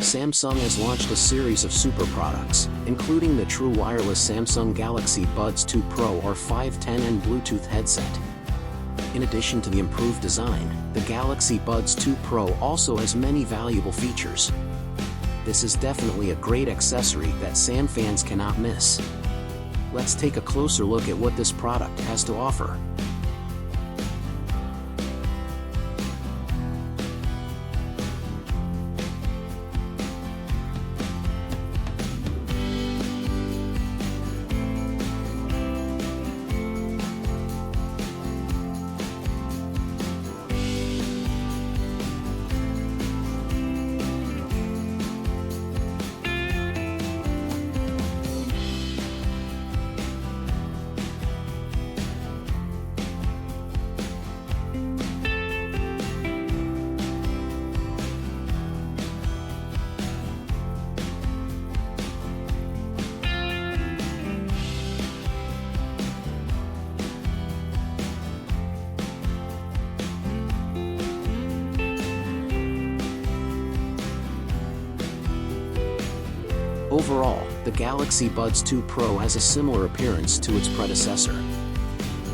Samsung has launched a series of super products, including the true wireless Samsung Galaxy Buds 2 Pro R510N Bluetooth headset. In addition to the improved design, the Galaxy Buds 2 Pro also has many valuable features. This is definitely a great accessory that SamFans cannot miss. Let's take a closer look at what this product has to offer. Overall, the Galaxy Buds 2 Pro has a similar appearance to its predecessor.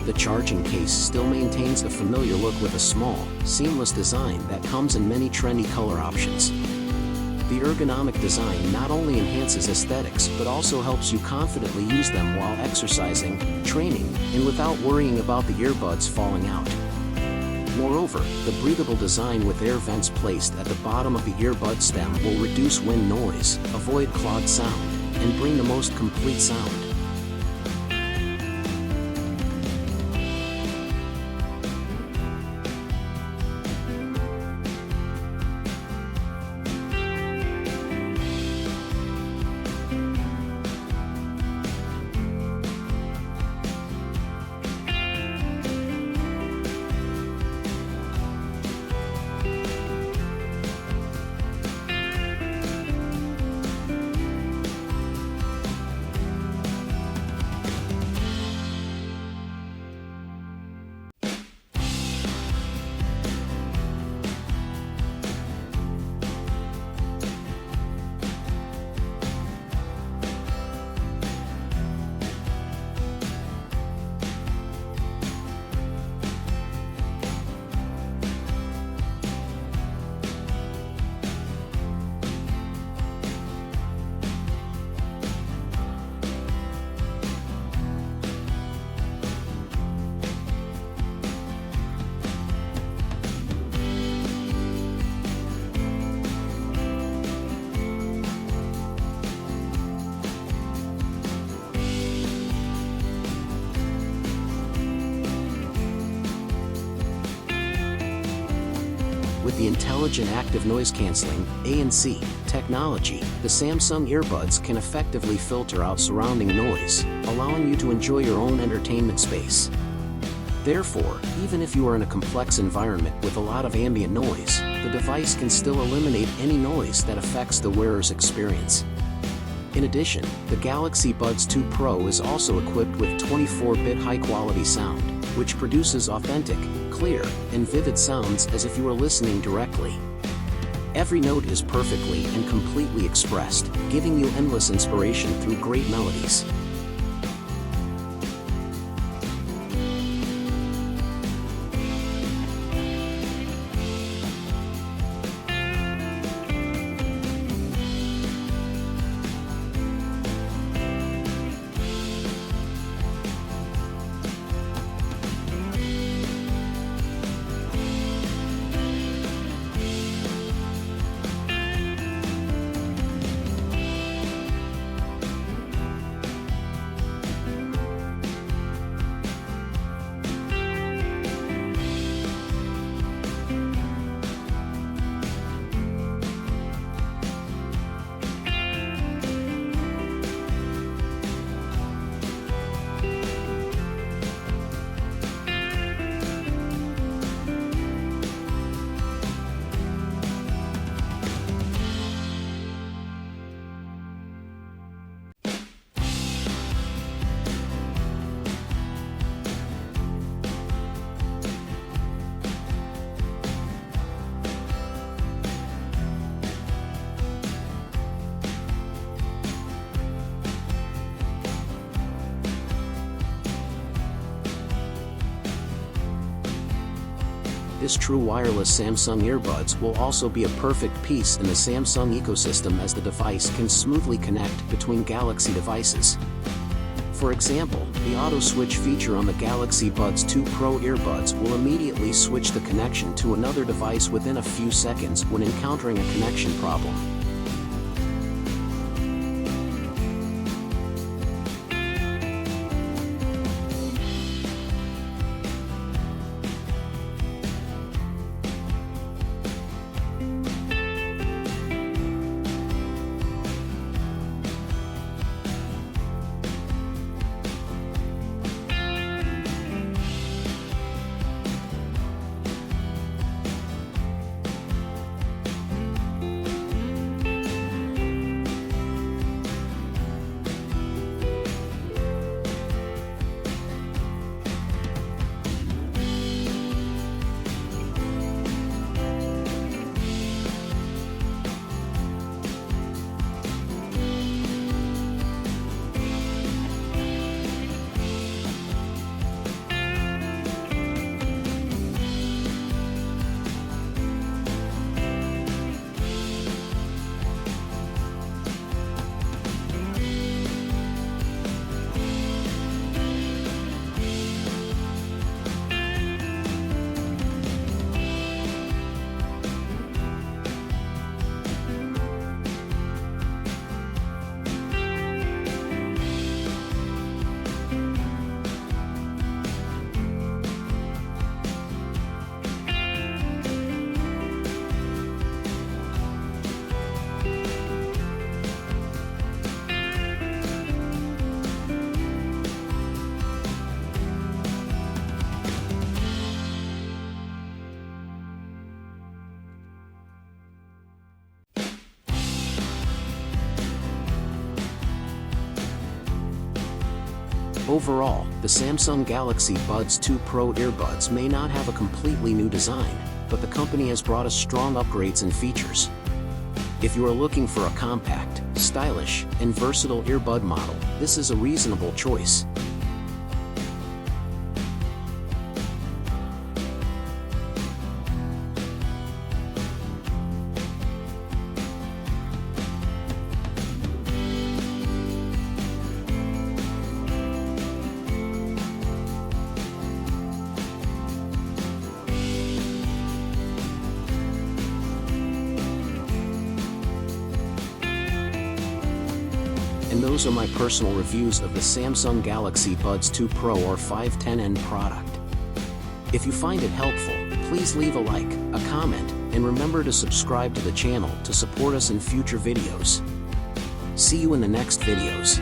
The charging case still maintains the familiar look with a small, seamless design that comes in many trendy color options. The ergonomic design not only enhances aesthetics but also helps you confidently use them while exercising, training, and without worrying about the earbuds falling out. Moreover, the breathable design with air vents placed at the bottom of the earbud stem will reduce wind noise, avoid clogged sound, and bring the most complete sound. With the intelligent active noise cancelling (ANC) technology, the Samsung earbuds can effectively filter out surrounding noise, allowing you to enjoy your own entertainment space. Therefore, even if you are in a complex environment with a lot of ambient noise, the device can still eliminate any noise that affects the wearer's experience. In addition, the Galaxy Buds 2 Pro is also equipped with 24-bit high-quality sound, which produces authentic, clear, and vivid sounds as if you were listening directly. Every note is perfectly and completely expressed, giving you endless inspiration through great melodies. This true wireless Samsung earbuds will also be a perfect piece in the Samsung ecosystem, as the device can smoothly connect between Galaxy devices. For example, the auto switch feature on the Galaxy Buds 2 Pro earbuds will immediately switch the connection to another device within a few seconds when encountering a connection problem. Overall, the Samsung Galaxy Buds 2 Pro earbuds may not have a completely new design, but the company has brought us strong upgrades and features. If you are looking for a compact, stylish, and versatile earbud model, this is a reasonable choice. And those are my personal reviews of the Samsung Galaxy Buds 2 Pro R510N product. If you find it helpful, please leave a like, a comment, and remember to subscribe to the channel to support us in future videos. See you in the next videos.